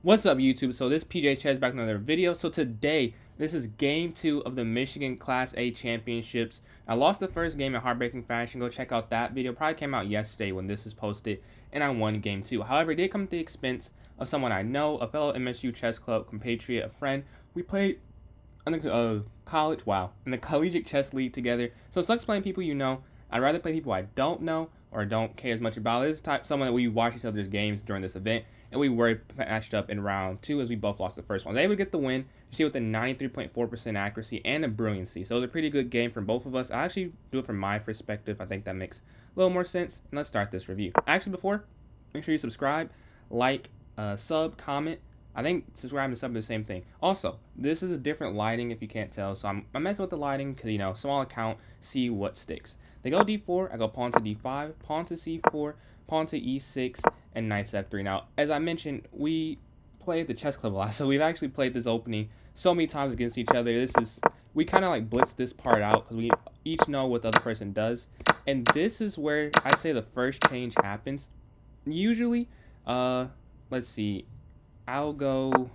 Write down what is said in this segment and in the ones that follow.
What's up, YouTube? So this PJ Chess back with another video. So today, this is game 2 of the Michigan Class A Championships. I lost the first game in heartbreaking fashion. Go check out that video. Probably came out yesterday when this is posted, and I won game 2. However, it did come at the expense of someone I know, a fellow MSU chess club compatriot, a friend. We played in the in the collegiate chess league together. So it sucks playing people you know. I'd rather play people I don't know or don't care as much about. This is someone that we watch each other's games during this event, and we were matched up in round 2 as we both lost the first one. They would get the win. You see, with the 93.4% accuracy and the brilliancy. So it was a pretty good game from both of us. I actually do it from my perspective. I think that makes a little more sense. And let's start this review. Actually, before, make sure you subscribe, like, sub, comment. I think subscribe and sub are the same thing. Also, this is a different lighting if you can't tell. So I'm messing with the lighting because, you know, small account, see what sticks. They go d4, I go pawn to d5, pawn to c4, pawn to e6, and knight to f3. Now, as I mentioned, we play at the chess club a lot, so we've actually played this opening so many times against each other. We kind of like blitz this part out because we each know what the other person does. And this is where I say the first change happens. Usually, let's see, I'll go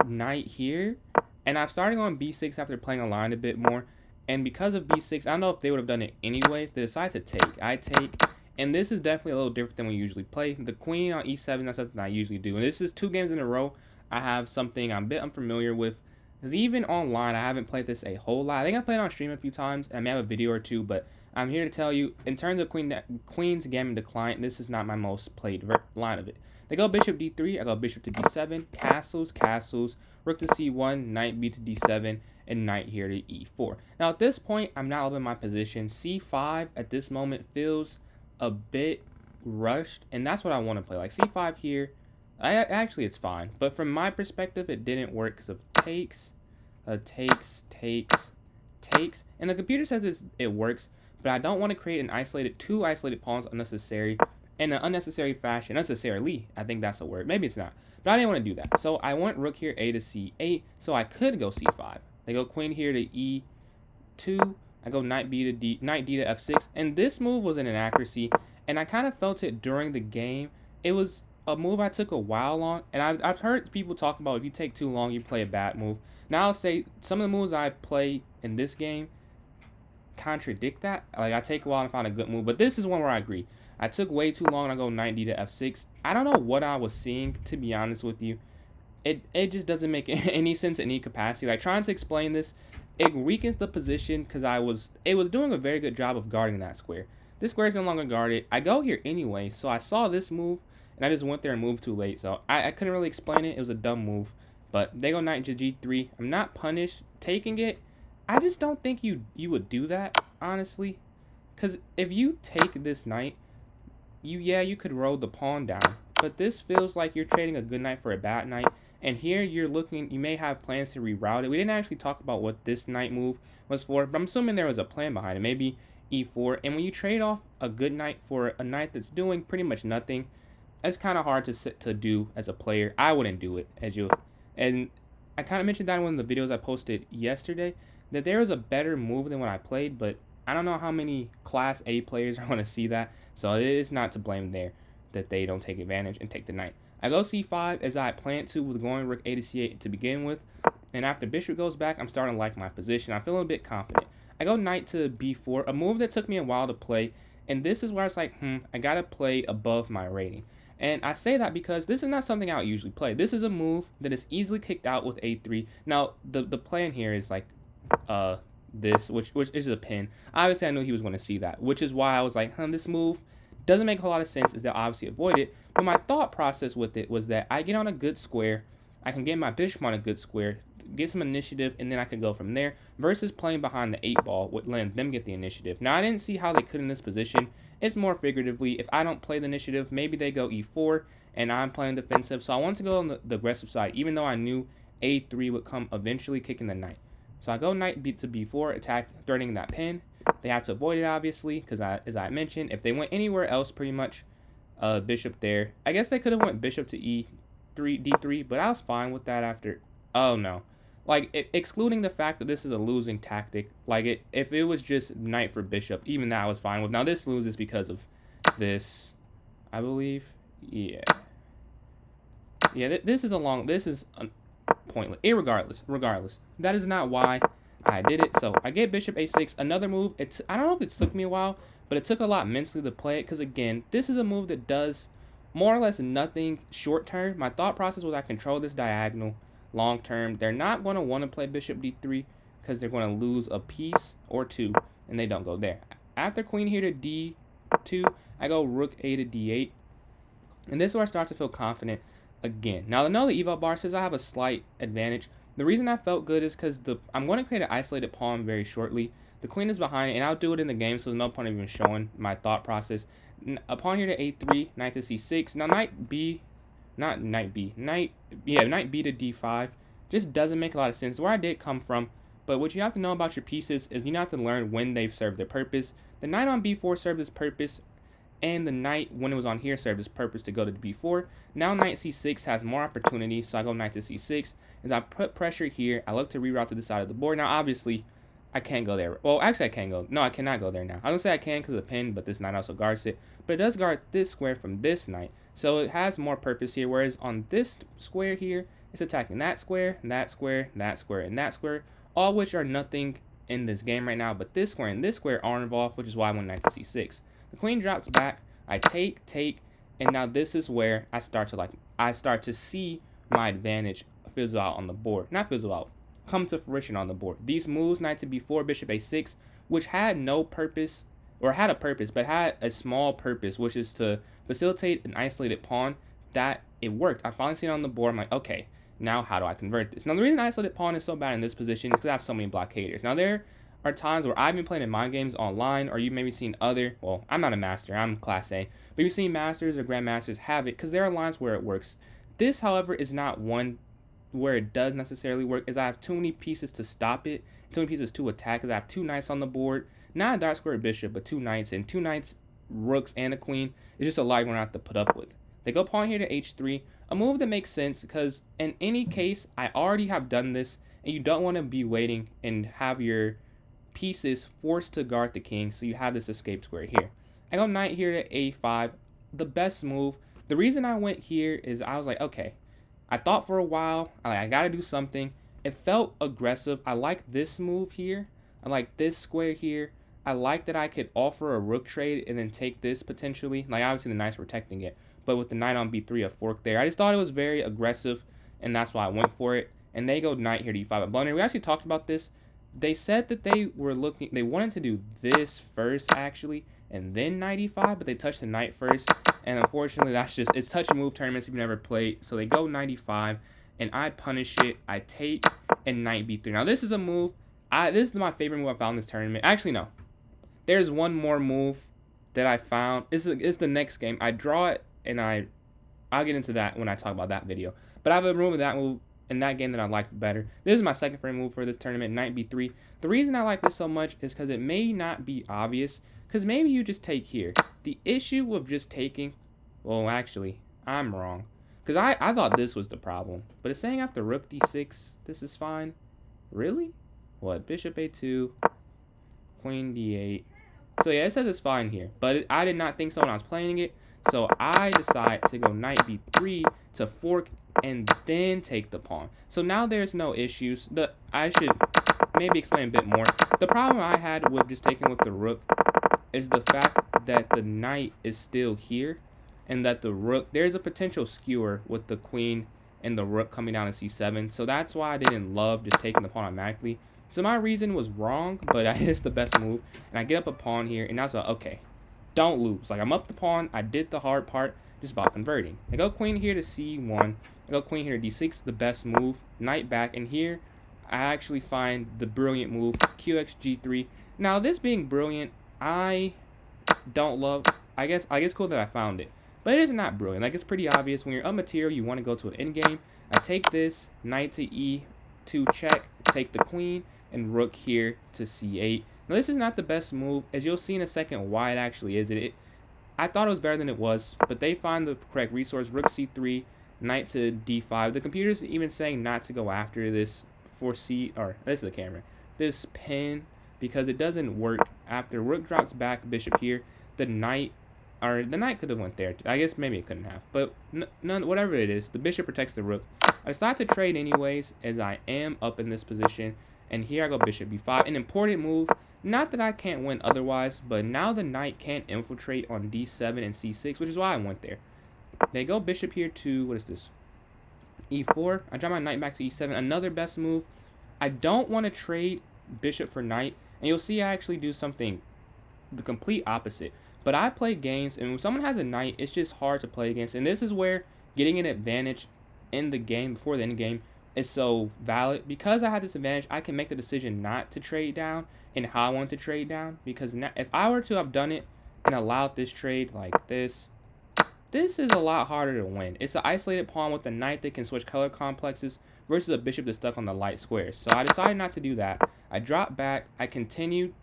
knight here, and I'm starting on b6 after playing a line a bit more. And because of b6, I don't know if they would have done it anyways. They decide to take. I take. And this is definitely a little different than we usually play. The queen on e7, that's something I usually do. And this is 2 games in a row. I have something I'm a bit unfamiliar with. Because even online, I haven't played this a whole lot. I think I played on stream a few times. I may have a video or two. But I'm here to tell you, in terms of Queen's Gambit Decline, this is not my most played line of it. They go bishop d3. I go bishop to d7. Castles, castles. Rook to c1. Knight b to d7. And knight here to e4. Now, at this point, I'm not loving my position. c5 at this moment feels a bit rushed, and that's what I want to play. Like c5 here, actually it's fine, but from my perspective, it didn't work because of takes, takes, and the computer says it works, but I don't want to create two isolated pawns unnecessary in an unnecessary fashion. Necessarily, I think that's a word. Maybe it's not, but I didn't want to do that. So I went rook here, a to c8, so I could go c5. They go queen here to e2. I go knight d to f6, and this move was an inaccuracy, and I kind of felt it during the game. It was a move I took a while on, and I've heard people talk about if you take too long, you play a bad move. Now I'll say some of the moves I play in this game contradict that. Like, I take a while to find a good move, but this is one where I agree. I took way too long, and I go knight d to f6. I don't know what I was seeing, to be honest with you. It just doesn't make any sense in any capacity. Like, trying to explain this, it weakens the position because it was doing a very good job of guarding that square. This square is no longer guarded. I go here anyway, so I saw this move, and I just went there and moved too late. So I couldn't really explain it. It was a dumb move. But they go knight to g3. I'm not punished taking it. I just don't think you would do that, honestly. Because if you take this knight, you could roll the pawn down. But this feels like you're trading a good knight for a bad knight. And here you may have plans to reroute it. We didn't actually talk about what this knight move was for, but I'm assuming there was a plan behind it. Maybe e4. And when you trade off a good knight for a knight that's doing pretty much nothing, it's kind of hard to do as a player. I wouldn't do it and I kind of mentioned that in one of the videos I posted yesterday, that there was a better move than when I played, but I don't know how many Class A players are going to see that. So it is not to blame there that they don't take advantage and take the knight. I go c5 as I planned to with going rook a to c8 to begin with. And after bishop goes back, I'm starting to like my position. I'm feeling a bit confident. I go knight to b4, a move that took me a while to play. And this is where I was like, I got to play above my rating. And I say that because this is not something I would usually play. This is a move that is easily kicked out with a3. Now, the plan here is like this, which is a pin. Obviously, I knew he was going to see that, which is why I was like, this move doesn't make a lot of sense, is they'll obviously avoid it. But my thought process with it was that I get on a good square, I can get my bishop on a good square, get some initiative, and then I can go from there, versus playing behind the 8 ball, would let them get the initiative. Now, I didn't see how they could in this position. It's more figuratively, if I don't play the initiative, maybe they go e4, and I'm playing defensive. So I want to go on the aggressive side, even though I knew a3 would come eventually, kicking the knight. So I go knight to b4, attack, threatening that pin. They have to avoid it, obviously, because as I mentioned, if they went anywhere else, pretty much, bishop there. I guess they could have went bishop to d3, but I was fine with that after. Oh, no. Like, excluding the fact that this is a losing tactic, like, if it was just knight for bishop, even that I was fine with. Now, this loses because of this, I believe. Yeah. Yeah, this is pointless. Regardless, that is not why I did it. So I get bishop a6. Another move. I don't know if it took me a while, but it took a lot mentally to play it because again, this is a move that does more or less nothing short term. My thought process was I control this diagonal long term. They're not going to want to play bishop d3 because they're going to lose a piece or two, and they don't go there. After queen here to d2, I go rook a to d8, and this is where I start to feel confident again. Now, I know the eval bar says I have a slight advantage. The reason I felt good is because I'm going to create an isolated pawn very shortly. The queen is behind it, and I'll do it in the game, so there's no point of even showing my thought process. A pawn here to a3, knight to c6. Now, knight b to d5 just doesn't make a lot of sense. Where I did come from, but what you have to know about your pieces is you have to learn when they've served their purpose. The knight on b4 served its purpose, and the knight, when it was on here, served its purpose to go to b4. Now knight c6 has more opportunities, so I go knight to c6. As I put pressure here, I look to reroute to the side of the board. Now, obviously, I can't go there. Well, actually, I can go. No, I cannot go there now. I don't say I can because of the pin, but this knight also guards it. But it does guard this square from this knight, so it has more purpose here. Whereas on this square here, it's attacking that square, that square, that square, and that square, all which are nothing in this game right now. But this square and this square are involved, which is why I went knight to c6. The queen drops back. I take, and now this is where I start to see my advantage fizzle out on the board. Not fizzle out, come to fruition on the board. These moves, knight to b4, bishop a6, which had no purpose, or had a purpose, but had a small purpose, which is to facilitate an isolated pawn, that it worked. I finally seen it on the board. I'm like, okay, now how do I convert this? Now, the reason isolated pawn is so bad in this position is because I have so many blockaders. Now, there are times where I've been playing in mind games online, or you've maybe seen well, I'm not a master, I'm class A, but you've seen masters or grandmasters have it, because there are lines where it works. This, however, is not one where it does necessarily work, is I have too many pieces to stop it, too many pieces to attack, because I have two knights on the board, not a dark square bishop, but two knights, and two knights, rooks, and a queen is just a lot we're going to have to put up with. They go pawn here to h3, a move that makes sense, because in any case, I already have done this, and you don't want to be waiting and have your pieces forced to guard the king, so you have this escape square here. I go knight here to a5, the best move. The reason I went here is I was like, okay, I thought for a while, I gotta do something. It felt aggressive. I like this move here. I like this square here. I like that I could offer a rook trade and then take this potentially. Like, obviously the knight's protecting it, but with the knight on b3, a fork there. I just thought it was very aggressive, and that's why I went for it. And they go knight here to e5. But we actually talked about this. They said that they wanted to do this first, actually, and then knight e5, but they touched the knight first. And unfortunately, it's touch and move tournaments if you've never played. So they go knight e5, and I punish it. I take, and knight b3. Now, this is a move. This is my favorite move I found in this tournament. Actually, no. There's one more move that I found. It's the next game. I draw it, and I'll get into that when I talk about that video. But I have a move with that move in that game that I liked better. This is my second favorite move for this tournament, knight b3. The reason I like this so much is because it may not be obvious, because maybe you just take here. The issue with just taking, well, actually, I'm wrong, because I thought this was the problem, but it's saying after rook d6, this is fine. Really? What? Bishop a2, queen d8. So yeah, it says it's fine here, but I did not think so when I was playing it, so I decide to go knight b3 to fork and then take the pawn. So now there's no issues. I should maybe explain a bit more. The problem I had with just taking with the rook is the fact that the knight is still here, and that the rook, there's a potential skewer with the queen and the rook coming down to c7. So that's why I didn't love just taking the pawn automatically. So my reason was wrong, but it's the best move. And I get up a pawn here, and that's okay, don't lose. Like, I'm up the pawn, I did the hard part, just about converting. I go queen here to c1. I go queen here to d6, the best move. Knight back, and here I actually find the brilliant move, qx g3. Now, this being brilliant, I don't love. I guess cool that I found it, but it is not brilliant. Like, it's pretty obvious when you're up material, you want to go to an endgame. I take this, knight to e2 check, take the queen, and rook here to c8. Now, this is not the best move, as you'll see in a second why it actually is. I thought it was better than it was, but they find the correct resource, rook c3, knight to d5. The computer's even saying not to go after this this is the camera, this pin, because it doesn't work. After rook drops back, bishop here, the knight or the knight could have went there. I guess maybe it couldn't have, but none. Whatever it is, the bishop protects the rook. I decide to trade anyways, as I am up in this position, and here I go bishop b5, an important move. Not that I can't win otherwise, but now the knight can't infiltrate on d7 and c6, which is why I went there. They go bishop here to, what is this, e4. I drop my knight back to e7, another best move. I don't want to trade bishop for knight, and you'll see I actually do something the complete opposite. But I play games, and when someone has a knight, it's just hard to play against. And this is where getting an advantage in the game before the end game is so valid. Because I had this advantage, I can make the decision not to trade down and how I want to trade down. Because now, if I were to have done it and allowed this trade like this is a lot harder to win. It's an isolated pawn with a knight that can switch color complexes versus a bishop that's stuck on the light squares. So I decided not to do that. I dropped back. I continued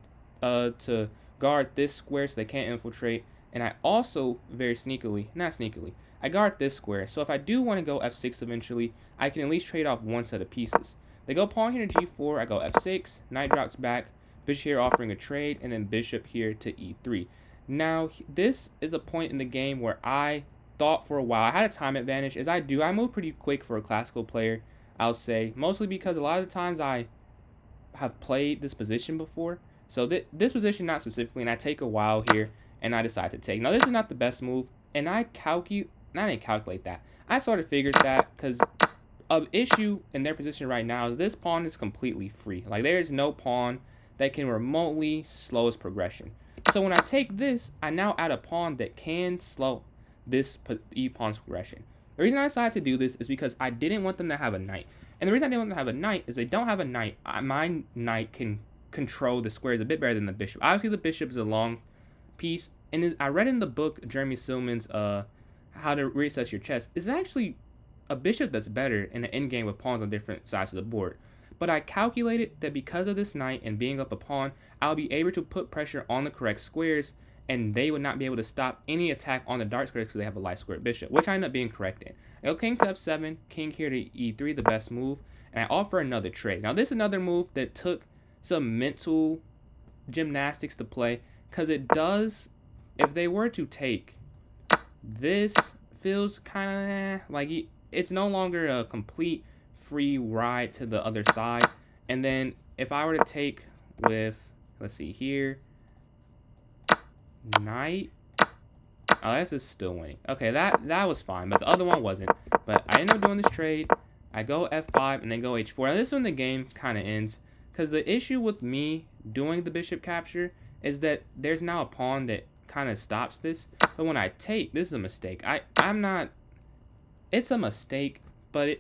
to guard this square so they can't infiltrate, and I also very sneakily, not sneakily, I guard this square, so if I do want to go f6 eventually, I can at least trade off one set of pieces. They go pawn here to g4, I go f6, knight drops back, bishop here offering a trade, and then bishop here to e3. Now this is a point in the game where I thought for a while I had a time advantage, as I move pretty quick for a classical player, I'll say, mostly because a lot of the times I have played this position before. So this position, not specifically, and I take a while here, and I decide to take. Now, this is not the best move, and I didn't calculate that. I sort of figured that, because an issue in their position right now is this pawn is completely free. Like, there's no pawn that can remotely slow its progression. So when I take this, I now add a pawn that can slow this e-pawn's progression. The reason I decided to do this is because I didn't want them to have a knight. And the reason I didn't want them to have a knight is they don't have a knight. My knight can control the squares a bit better than the bishop. Obviously, the bishop is a long piece, and I read in the book Jeremy Silman's How to Reassess Your Chess, is actually a bishop that's better in an endgame with pawns on different sides of the board. But I calculated that because of this knight and being up a pawn, I'll be able to put pressure on the correct squares, and they would not be able to stop any attack on the dark squares because they have a light square bishop, which I end up being correct in. I go king to f7, king here to e3, the best move, and I offer another trade. Now, this is another move that took some mental gymnastics to play, because it does, if they were to take, this feels kind of like it's no longer a complete free ride to the other side. And then if I were to take with, let's see here, knight, oh, this is still winning. Okay, that was fine, but the other one wasn't. But I end up doing this trade. I go f5 and then go h4. Now this is when the game kind of ends, because the issue with me doing the bishop capture is that there's now a pawn that kind of stops this. But when I take, this is a mistake. I'm not, it's a mistake, but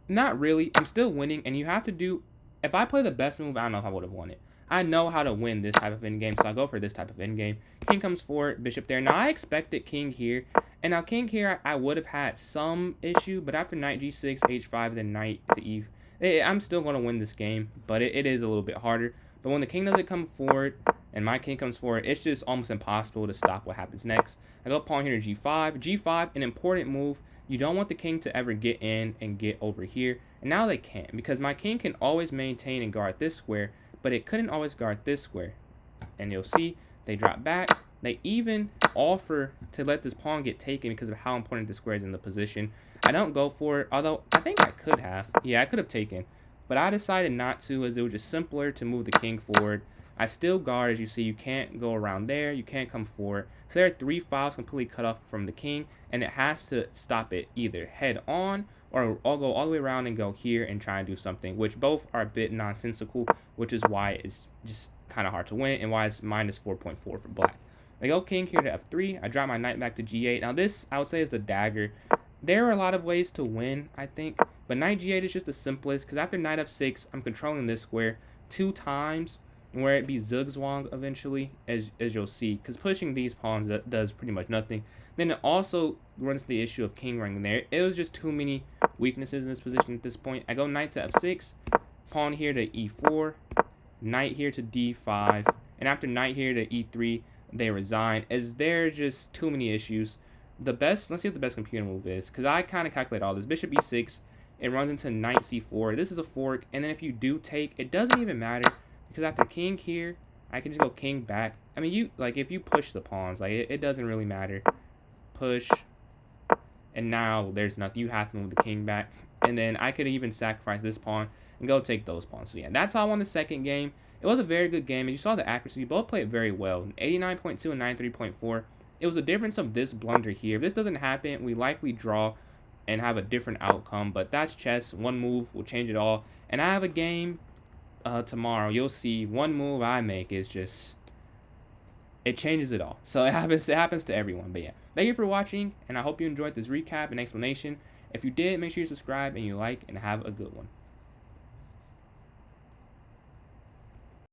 not really. I'm still winning, and you have to do, if I play the best move, I don't know if I would have won it. I know how to win this type of endgame, so I go for this type of endgame. King comes forward, bishop there. Now I expected king here, and now king here I would have had some issue, but after knight g6, h5, then knight to e, I'm still going to win this game, but it is a little bit harder. But when the king doesn't come forward and my king comes forward, it's just almost impossible to stop what happens next. I go pawn here to g5. g5, an important move. You don't want the king to ever get in and get over here. And now they can't, because my king can always maintain and guard this square, but it couldn't always guard this square. And you'll see they drop back. They even offer to let this pawn get taken because of how important the square is in the position. I don't go for it, although I think I could have. Yeah, I could have taken. But I decided not to, as it was just simpler to move the king forward. I still guard, as you see, you can't go around there, you can't come forward. So there are 3 files completely cut off from the king, and it has to stop it either head on, or I'll go all the way around and go here and try and do something, which both are a bit nonsensical, which is why it's just kind of hard to win, and why it's minus 4.4 for black. I go king here to f3, I drop my knight back to g8. Now this, I would say, is the dagger. There are a lot of ways to win, I think, but knight g8 is just the simplest, because after knight f6, I'm controlling this square 2 times, where it be zugzwang eventually, as you'll see, because pushing these pawns does pretty much nothing. Then it also runs the issue of king running there. It was just too many weaknesses in this position at this point. I go knight to f6, pawn here to e4, knight here to d5, and after knight here to e3, they resign, as there are just too many issues. The best, let's see what the best computer move is, because I kind of calculate all this. Bishop e6, it runs into knight c4. This is a fork, and then if you do take, it doesn't even matter, because after king here, I can just go king back. I mean, you like if you push the pawns, like it doesn't really matter. Push, and now there's nothing. You have to move the king back, and then I could even sacrifice this pawn and go take those pawns. So yeah, that's how I won the second game. It was a very good game, and you saw the accuracy. Both played very well. 89.2 and 93.4. It was a difference of this blunder here. If this doesn't happen, we likely draw and have a different outcome. But that's chess. One move will change it all. And I have a game tomorrow. You'll see one move I make is just, it changes it all. So it happens to everyone. But yeah, thank you for watching, and I hope you enjoyed this recap and explanation. If you did, make sure you subscribe and you like, and have a good one.